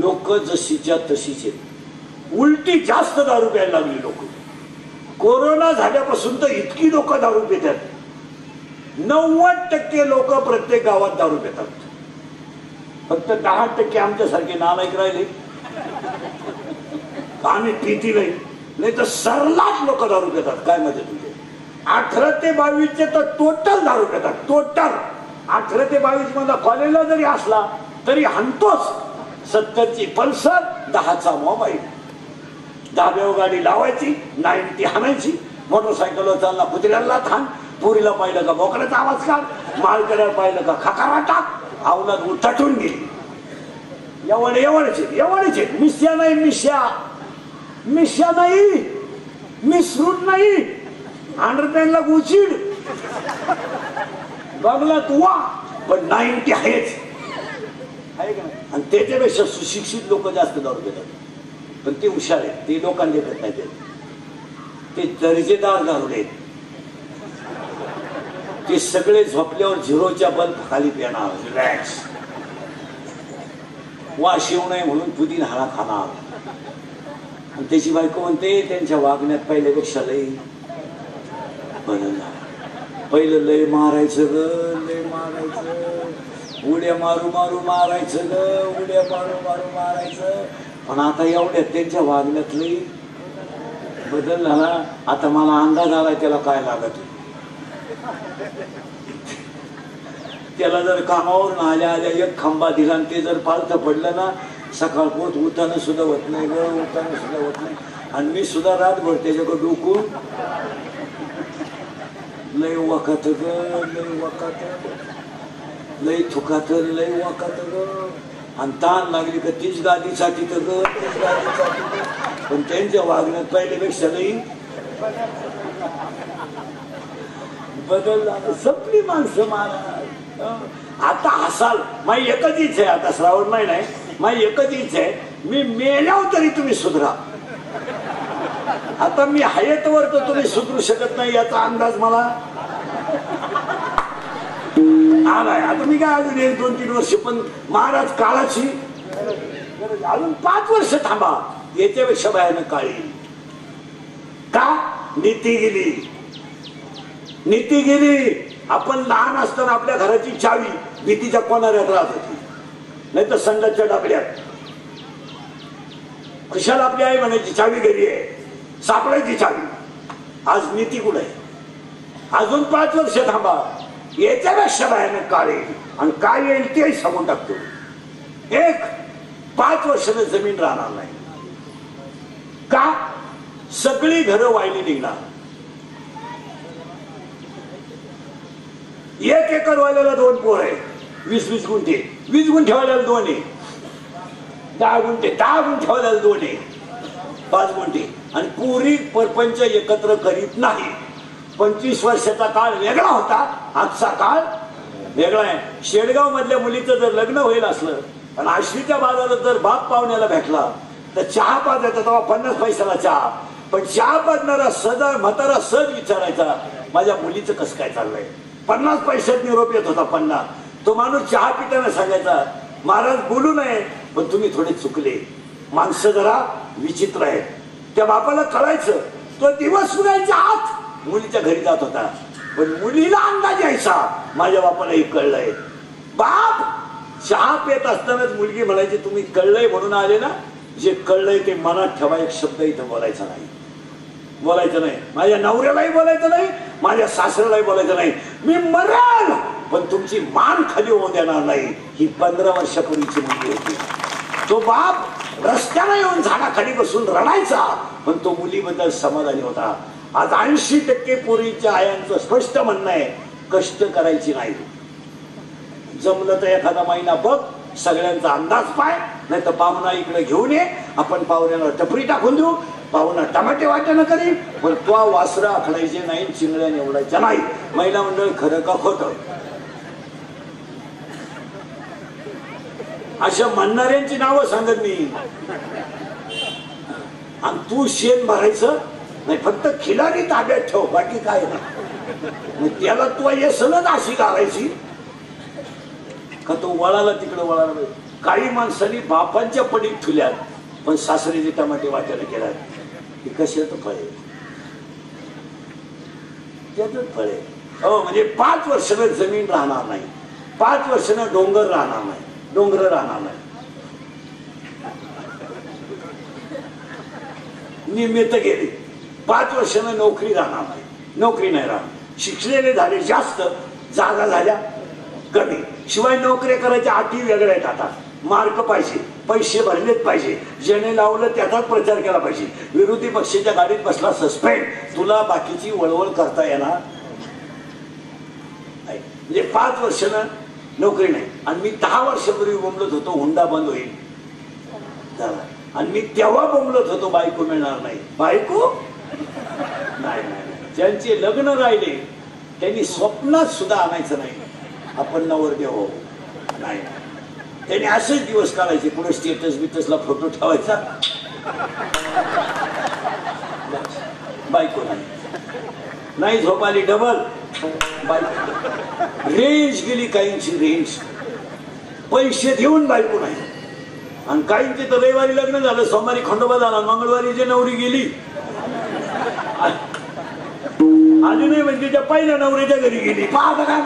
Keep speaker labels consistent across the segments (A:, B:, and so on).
A: लोक जशीच्या तशीच आहेत. उलटी जास्त दारू प्यायला लागली लोक. कोरोना झाल्यापासून तर इतकी लोक दारू पितात. 90% लोक प्रत्येक गावात दारू पितात. फक्त 10% आमच्यासारखे नालायक राहिले. आम्ही पिती नाही तर सरलाच लोक दारू पितात. काय मध्ये तुझे 18 ते 22 तर टोटल दारू पितात. टोटल 18 ते 22 मधला कॉलेजला जरी असला तरी हंतोच. 70ची पल्सर, 10चा मोबाईल, धाब्यावर गाडी लावायची, 90 हाणायची, मोटरसायकलवर चालला कुत्र्याला थांब, पुरीला पाहिलं का बोकड्याचा आवाज काढ, माळकऱ्याला पाहिलं का खकारा टाक, अवलाद उलटून गेली. एवढेच मिश्या नाही, मिश्या नाही, मिसरूट नाही, अंडरपॅनला गुचिड बघला तू वा, पण 90 आहेच आहे का नाही. आणि त्याच्यापेक्षा सुशिक्षित लोक जास्त दारू घेतात. पण ते हुशार आहेत, ते लोकांना देत नाही. ते दर्जेदार दारू आहेत. ते सगळे झोपल्यावर झिरोच्या बल्ब खाली पिणार, रिलॅक्स. वास येऊ नये म्हणून पुदीन हाणा खाणार. आणि त्याची बायको म्हणते त्यांच्या वागण्यात पहिल्यापेक्षा लय बदलला. पहिलं लय मारायचं ग, लय मारायचं, उड्या मारू मारू मारायचं ग, उड्या मारू मारू मारायचं. पण आता एवढ्यात त्यांच्या वागण्यात लय बदल झाला. आता मला अंदाज आलाय त्याला काय लागत. त्याला जर कामावरून आल्या आल्या एक खांबा दिला आणि ते जर पालथं पडलं ना, सकाळ पोट उतानं सुद्धा होत नाही ग, उतानं सुद्धा होत नाही. आणि मी सुद्धा रातभर त्याच्याकडे डोकून लय वखत ग, लय वखत, लय थुकात, लय वखत ग. आणि ताण लागली का तीच गादीसाठी तर ग, तीच गादीसाठी. पण त्यांच्या वागण्यात पहिल्यापेक्षा लई बदल झाला. संपली माणसं महाराज. आता हसाल. माझी एकच इच्छा आहे, आता श्रावण महिना आहे, माझी एकच इच्छा आहे, मी मेल्यावर तरी तुम्ही सुधरा. आता मी हयतवर तर तुम्ही सुधरू शकत नाही याचा अंदाज मला आलाय. आता मी काय अजून 1-2-3 वर्ष, पण महाराज काळाची अजून 5 वर्ष थांबा. याच्यापेक्षा भयानक काळी. का? नीती गेली, नीती गेली. आपण लहान असताना आपल्या घराची चावी भीतीच्या कोणाऱ्यात राहत होती, नाही तर संडासच्या डबड्यात. खुशाल आपली आई म्हणायची चावी घरी आहे, सापडायची चावी. आज नीती कुठे आहे? अजून 5 वर्ष थांबा. याच्यापेक्षा भयानक काळ येईल. आणि काय येईल ते सांगून टाकतो. 5 वर्षाने जमीन राहणार नाही. का? सगळी घरं वाहिली निघणार. 1 एकर वाल्याला 2 पोर आहे, 20-20 गुंठे, 20 गुंठे वाल्याला 2 आहे, 10 गुंठे, 10 गुंठे वाल्याला 2 आहे, 5 गुंठे. आणि पुरी परपंच एकत्र करीत नाही. 25 वर्षाचा काळ वेगळा होता, आजचा काळ वेगळा आहे. शेडगाव मधल्या मुलीचं जर लग्न होईल असलं आणि आश्रीच्या बाजारात जर बाप पाहुण्याला भेटला तर चहा पाच येतात, तेव्हा 50 पैशाला चहा. पण चहा पाजणारा सदा म्हातारा सहज विचारायचा, माझ्या मुलीचं कसं काय चाललंय. 50 पैशात निरोप येत होता. 50. तो माणूस चहा पिताना सांगायचा, महाराज बोलू नये पण तुम्ही थोडे चुकले, माणसं जरा विचित्र आहेत. त्या बापाला कळायचं. तो दिवस सुनायच्या आत मुलीच्या घरी जात होता. पण मुलीला अंदाज यायचा, माझ्या बापाला हे कळलंय. बाप चहा पेत असतानाच मुलगी म्हणायची, तुम्ही कळलंय म्हणून आले ना, जे कळलंय ते मनात ठेवा. एक शब्द इथं बोलायचा नाही, बोलायचं नाही. माझ्या नवऱ्यालाही बोलायचं नाही, माझ्या सासऱ्यालाही बोलायचं नाही. मी मरेल पण तुमची मान खाली होऊ देणार नाही. ही 15 वर्षापूर्वीची मुलगी होती. तो बाप रस्त्याला येऊन झाडाखाली बसून रडायचा, पण तो मुलीबद्दल समाधानी होता. आज 80% पूर्वीच्या आयांचं स्पष्ट म्हणणं आहे, कष्ट करायची नाही. जमलं तर एखादा महिना बघ, सगळ्यांचा अंदाज पाय, नाही तर पाहुणा इकडे घेऊन ये, आपण पाहुण्याला टपरी टाकून देऊ, पाहुणा टमाटे वाटणं करी. पण तो वासरं आखडायचे नाही, चिंगड्या निवडायच्या नाही. महिला मंडळ खरं का खोटं? अशा म्हणणाऱ्यांची नावं सांगत मी. आणि तू शेण भरायचं नाही, फक्त खिलारी ताब्यात ठेव, बाकी काय नाही. त्याला तू येसनच अशी घालायची का तो वळाला तिकडे वळाला. काही माणसांनी बापांच्या पडीत ठुल्यात पण सासरीचे टमाटे वाट्याला केला. हे कशात फळे त्यातच फळे. हो म्हणजे 5 वर्षानं जमीन राहणार नाही, 5 वर्षानं डोंगर राहणार नाही, डोंगर राहणार नाही, निमित्त गेले. 5 वर्षानं नोकरी राहणार नाही, नोकरी नाही राहणार. शिक्षलेले झाले जास्त, जागा झाल्या कमी. शिवाय नोकरी करायच्या अटी वेगळ्या आहेत. आता मार्क पाहिजे, पैसे भरलेच पाहिजे, ज्याने लावलं त्याचाच प्रचार केला पाहिजे. विरोधी पक्षाच्या गाडीत बसला सस्पेंड, तुला बाकीची वळवळ करता येणार नाही. म्हणजे 5 वर्षानं नोकरी नाही. आणि मी 10 वर्षापूर्वी बोंबलत होतो हुंडा बंद होईल झाला, आणि मी तेव्हा बोंबलत होतो बायको मिळणार नाही. बायको नाही नाही, ज्यांचे लग्न राहिले त्यांनी स्वप्नात सुद्धा आणायचं नाही आपण नवरदेव नाही. त्यांनी असेच दिवस काढायचे, पुढे स्टेटस बिटसला फोटो ठेवायचा. बायको नाही, नाही झोप आली डबल बायको. रेंज गेली काहींची, रेंज पैसे देऊन बायको नाही. आणि काहींचे तर रविवारी लग्न झालं, सोमवारी खंडोबा झाला, मंगळवारी जे नवरी गेली आली नाही म्हणजे त्या पहिल्या नवरीच्या घरी गेली. पाहता काय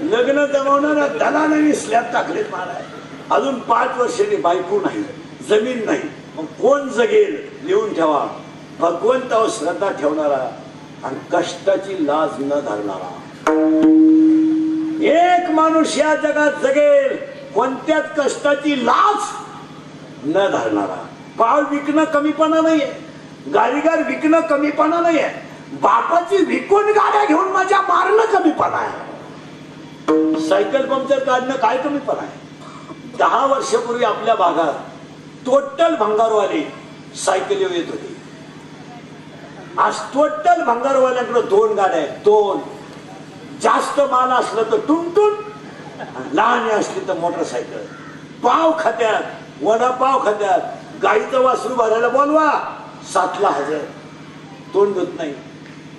A: लग्न जमवणारा दलालाने स्लॅब टाकलेत महाराज. अजून 5 वर्षांनी बायको नाही, जमीन नाही, मग कोण जगेल? लिहून ठेवा. भगवंतावर श्रद्धा ठेवणारा आणि कष्टाची लाज न धरणारा एक माणूस या जगात जगेल, कोणत्याच कष्टाची लाज न धरणारा. पाव विकणं कमीपणा नाहीये, गाडीगार विकणं कमीपणा नाहीये, बापाची विकून गाड्या घेऊन माझ्या मारणं कमीपणा आहे. सायकल पंक्चर काढणं काय कमीपणा आहे? 10 वर्षापूर्वी आपल्या भागात टोटल भंगारवाले सायकलीवर येत होते. आज टोटल भंगारवाल्यांकडे 2 गाड्या आहेत, 2. जास्त माल असलं तर टुनटुन, लहान असली तर मोटरसायकल. पाव खात्यात, वडापाव खात्यात, गाईचं वासरू भरायला बोलवा 7ला हजर. तोंड धुत नाही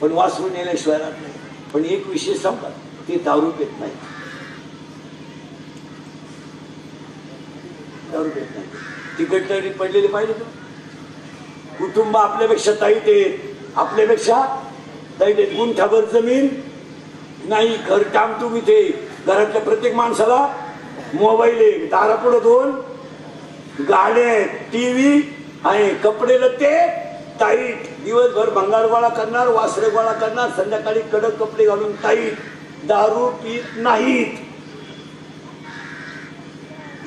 A: पण वासरू नेल्याशिवाय राहत नाही. पण एक विशेष सांगा, ते दारू पित नाही, दारू पित नाही. तिकट तरी पडलेले पाहिजे का? कुटुंब आपल्यापेक्षा ताईत आहेत, आपल्यापेक्षा ताईत आहेत. गुंठाभर जमीन नाही, घर टामटूम इथे. घरातल्या प्रत्येक माणसाला मोबाईल आहे, दारापुढे 2 गाड्या आहेत, टीव्ही आहे, कपडे लत्ते टाईट. दिवसभर भंगार गोळा करणार, वासरे गोळा करणार, संध्याकाळी कडक कपडे घालून टाईट. दारू पीत नाहीत.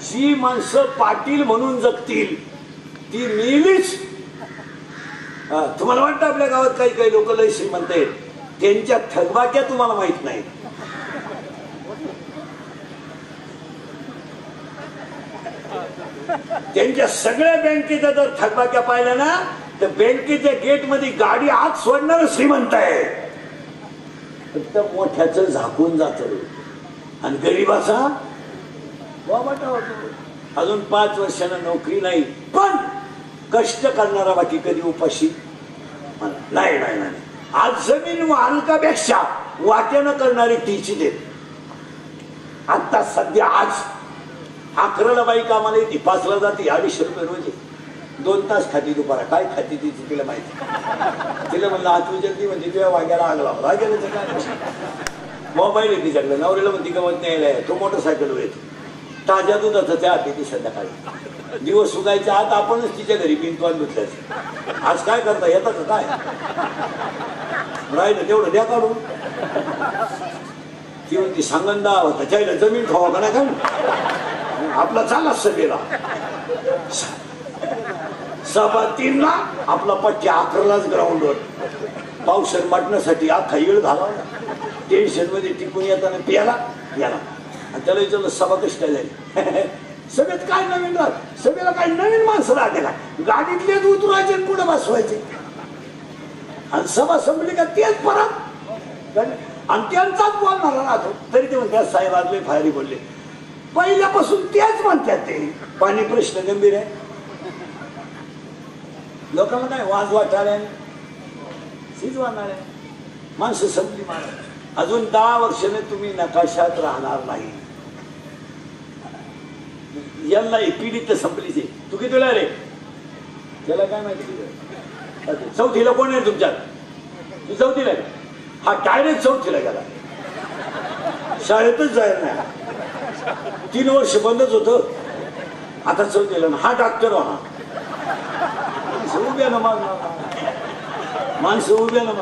A: जी माणसं पाटील म्हणून जगतील ती मेलीच. तुम्हाला वाटतं आपल्या गावात काही काही लोक लय श्रीमंत आहेत, त्यांच्या थकबाक्या तुम्हाला माहित नाही. त्यांच्या सगळ्या बँकेच्या जर थकबाक्या पाहिल्या ना तर बँकेच्या गेट मध्ये गाडी आत सोडणार श्रीमंत आहे. फक्त मोठ्याच झाकून जात आणि गरीबाचा वाटा होतो. अजून 5 वर्षांना नोकरी नाही पण कष्ट करणारा बाकी कधी उपाशी नाही. नाही नाही, आज जमीन मालकापेक्षा वाट्यानं करणारी टीची देत. आता सध्या आज 11ला बाई कामाला येते, 5ला जाते, 250 रुपये रोज. 2 तास खाती दुपारा. काय खाती तिची तिला माहिती. तिला म्हणलं आज तू जल्दी म्हणते तुझ्या वाग्याला आग लावला. वाग्याला काय मोबाईल आहे तिच्याकडे. नवऱ्याला म्हणते गवत न्यायला, तो मोटरसायकलवर येतो. ताज्या दुधाचं त्या येते संध्याकाळी. दिवस सुगायच्या आत आपणच तिच्या घरी पिंतवान धुतल्याचं. आज काय करता येतं का? काय राहिलं तेवढं द्या काढून. ती म्हणती सांगंदा होता त्याला जमीन खावा का नाही का आपला चाला सभेला. 3:15ला आपला पट्टी 11लाच ग्राउंडवर. पावसर मटण्यासाठी अख्खा येळ झाला. टेन्शन मध्ये टिकून येताना प्याला याला. आणि त्याला विचारलं सभा कशी काय झाली? सभेत काय नवीन राहत? सभेला काही नवीन माणसं राहते का? गाडीतलेच उतरायचे पुढे बसवायचे. आणि सभा संपली का तेच परत आणि त्यांचाच बोलणारा राहतो. तरी ते म्हणतात साहेब आजले फायरी बोलले. पहिल्यापासून तेच म्हणतात. ते पाणी प्रश्न गंभीर आहे. लोकांना काय वाज वाटणार आहे, शिजवणार आहे. माणसं संपली. अजून 10 वर्षाने तुम्ही नकाशात राहणार नाही. यांना पिढी तर संपलीच आहे. तू कितीला रे? त्याला काय माहिती. चौथीला कोण आहे तुमच्यात? तू चौथीला आहे. हा डायरेक्ट चौथीला गेला, शाळेतच जायला नाही. 3 वर्ष बंदच होतं, आता चौथीला. हा डॉक्टर हा. उभ्या ना माणसं उभ्या ना.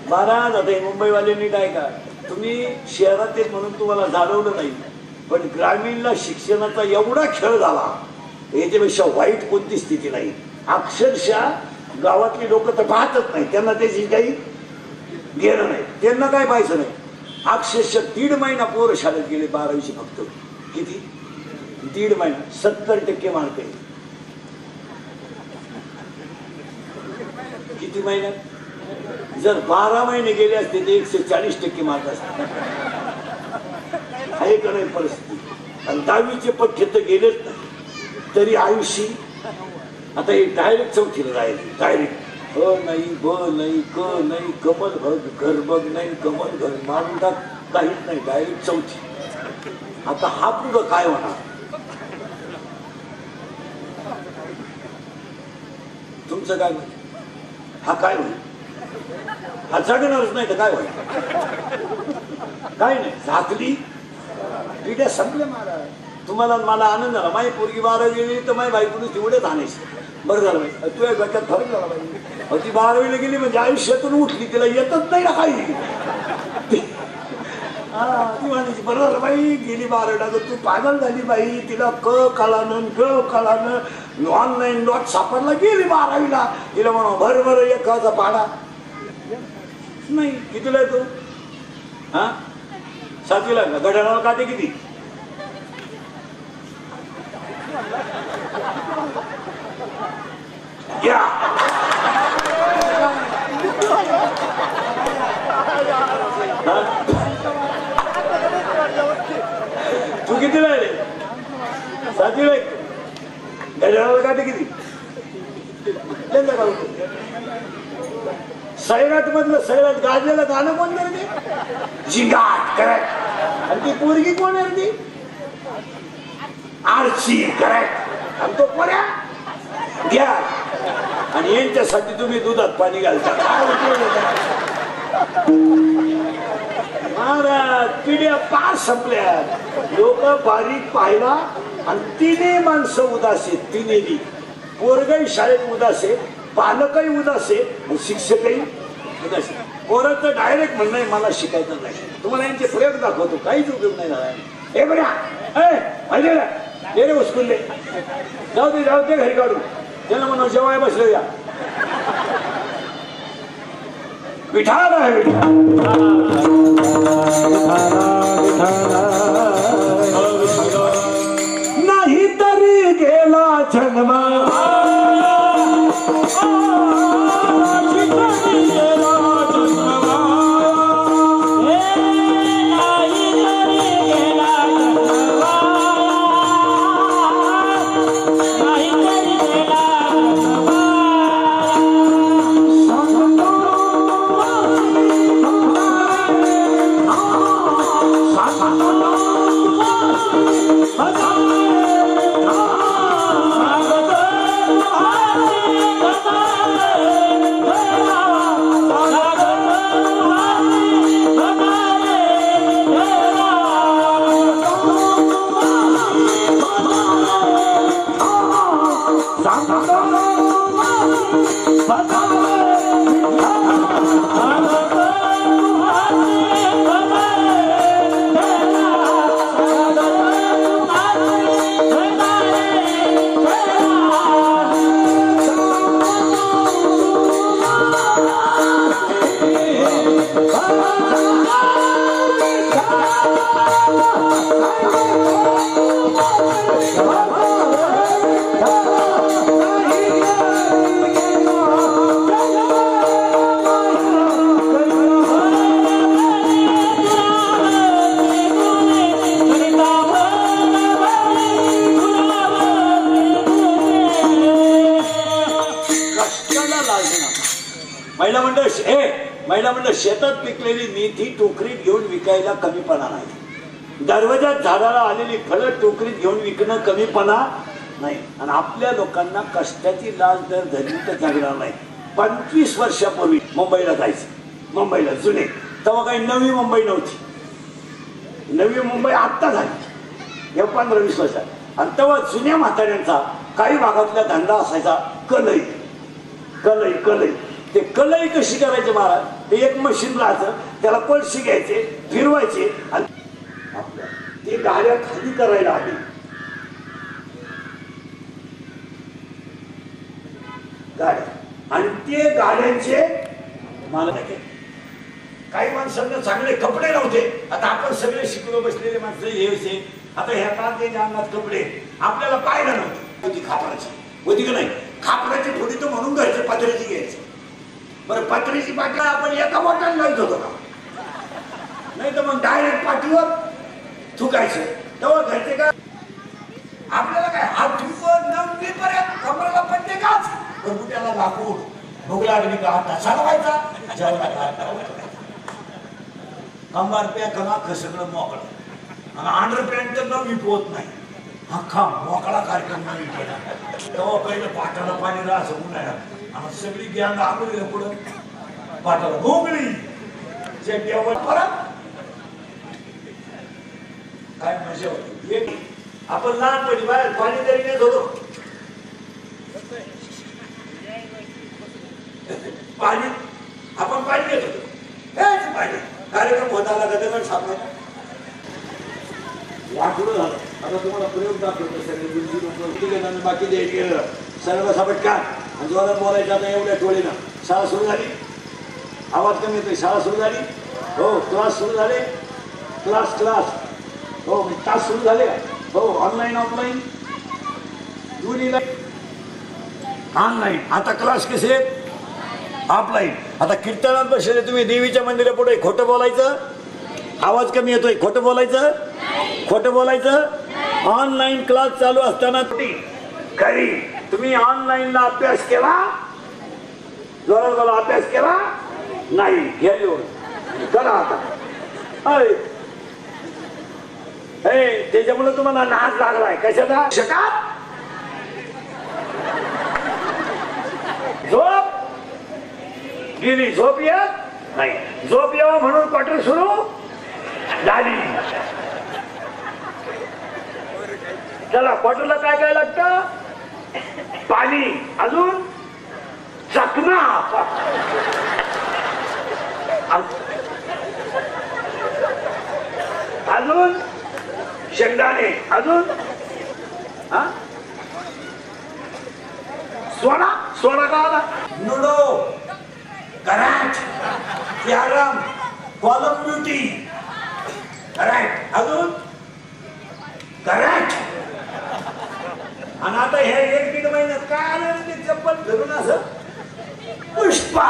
A: महाराज आता मुंबईवाल्यांनी काय का, तुम्ही शहरात येत म्हणून तुम्हाला जाणवलं नाही, पण ग्रामीणला शिक्षणाचा एवढा खेळ झाला, याच्यापेक्षा वाईट कोणती स्थिती नाही. अक्षरशः गावातली लोक तर पाहतच नाही, त्यांना त्याची काही घेणं नाही, त्यांना काय पाहायचं नाही. अक्षरशः 1.5 महिना पोरं शाळेत गेले 12वीची फक्त. किती? 1.5 महिना 70% मार्क आहे. किती महिन्यात? जर 12 महिने गेले असते तर 140% मार्क असते. आहे का नाही परिस्थिती? आणि 10वीचे पठ्य तर गेलेच नाही, तरी आयुष्य आता हे डायरेक्ट चौथीला राहिले. डायरेक्ट अ नाही, ब नाही, क नाही, कमल भग घर बघ नाही, कमल घर मारून टाक, काहीच नाही, डायरेक्ट चौथी. आता हा पुढं काय होणार? तुमचं काय होईल? हा काय होईल? हा जगणारच नाही तर काय होईल? काय नाही, झाकली पिढ्या संपल्या महाराज. तुम्हाला मला आनंद झाला. माझी पोरगी 12वी गेली तर माझी बायकोने तेवढेच आणायची. बरं झालं बाई, तुझ्या डोक्यात फरक झाला पाहिजे. ती 12वीला गेली म्हणजे आयुष्यातून उठली, तिला येतच नाही ना काही. ती म्हणायची बरं झालं बाई गेली 12वीला, तर तू पागल झाली बाई, तिला क कळानं ग कळानं, ऑनलाईन लॉट सापडला, गेली 12वीला. तिला म्हणा भर एकाचा पाडा नाही. कितीला येतो? हा 7वीला का? गड्याला काटे किती? या तू कितीला आहे रे? 7वीला आहे. गड्याला काटे किती? सैराट मधलं सैराट गाजलेलं गाणं कोण रे? जिंगाट. करेक्ट. आणि ती पोरगी कोण आहे ती? आरची. करेक्ट. आणि तो पोऱ्या घ्या. आणि यांच्यासाठी तुम्ही दुधात पाणी घालता. महाराज पिढ्या पार संपल्या. लोक बारीक पाहिला आणि 3 माणसं उदास आहेत. 3 पोरगही शाळेत उदास आहे, पालकही उदास आहे, शिक्षकही उदास आहे. पोराचं डायरेक्ट म्हणणं आहे मला शिकायचं नाही. तुम्हाला यांचे प्रयोग दाखवतो, काहीच उपयोग नाही झाला. हे बघा ए रे उस्कुल्ले, जाऊ दे घरी काढून. त्याला म्हणा जेवाय बसले या. विठाला आहे नाही तरी गेला जन्म. महिला मंडळ शेतात पिकलेली मेथी टोकरीत घेऊन विकायला कमीपणा नाही. दरवाजात झाडाला आलेली फळं टोकरीत घेऊन विकणं कमीपणा नाही. आणि आपल्या लोकांना कष्टाची लाज दर धरली तर जगणार नाही. 25 वर्षापूर्वी मुंबईला जायचं, मुंबईला जुने, तेव्हा काही नवी मुंबई नव्हती. नवी मुंबई आत्ता झाली, 15-20 वर्षात. आणि तेव्हा जुन्या म्हाताऱ्यांचा काही भागातला धंदा असायचा कलई. कलई कलई ते कलई कशी करायचे महाराज, ते एक मशीन राहायचं, त्याला पळशी घ्यायचे, फिरवायचे आणि आपल्या ते गाड्या खाली करायला आली. गाड्या आणि ते गाड्यांचे मला काही माणसांना चांगले कपडे नव्हते. आता आपण सगळे शिकलो बसलेले माणसं हे आता ह्या काळात अंगात कपडे आपल्याला पाहायला नव्हते. होती खापराची, होती की नाही? खापराची थोडी तर म्हणून घरचे पत्र्याची घ्यायची. बरं पत्र्याची पाठी आपण एका बोटाने लावत होतो का? नाही तर मग डायरेक्ट पाठीवर थुकायचं. तेव्हा घरचे काय आपल्याला काय हात ठुकून नवली पर्यंत कमरेला पट्टे काच बुट्याला लाकूड भूक लागली का हात चालवायचा जेवणाला कंबार प्या कमा सगळं मोकळं आणि अंडर पॅन्ट तर न विपवत नाही. अख्खा मोकळा कार्यक्रम न विपवला. तेव्हा पहिलं पाटाला पाणी राहायचं उन्हाळ्यात आणि सगळी गँग आंघोळीला पुढं पाटाला भोंगळी जेवण परत काय मजा होती. आपण लहानपणी बाहेर पाणी तरी नेत होतो. पाणी आपण पाणी घेत होतो. हेच पाणी कार्यक्रम होता गदगड सापडला. वाटलं झालं. आता तुम्हाला प्रयोग दाखवतो सगळे बाकी द्यायचे सर्व सापट का आणि जोरात बोलायचं. आता एवढ्या टोळीनं शाळा सुरू झाली, आवाज कमी येतोय. शाळा सुरू झाली, हो. क्लास सुरू झाले, क्लास हो. तास सुरू झाले, हो. ऑनलाईन ऑफलाईन दोन्ही ऑनलाईन. आता क्लास कसे ऑफलाईन. आता कीर्तनात बसले तुम्ही देवीच्या मंदिरा पुढे खोटं बोलायचं, आवाज कमी येतोय. खोटं बोलायचं, खोटं बोलायचं. ऑनलाईन क्लास चालू असताना खरी तुम्ही ऑनलाईनला अभ्यास केला, जोरात बोला अभ्यास केला नाही. घ्या लिहून करा आता. त्याच्यामुळे तुम्हाला नाच लागलाय कशाचा? शकात झोप गेली, झोप येत नाही. झोप यावं म्हणून क्वार्टर सुरू झाली. चला क्वार्टरला काय काय लागतं? पाणी, अजून चकना, अजून शेंगदाणे, अजून सोडा. सोडा का आला? Ludo, current, carrom, column beauty, current, अजून करंट. आणि आता हे 1-1.5 महिन्यात काय आलं ते चप्पल फिरून असं पुष्पा.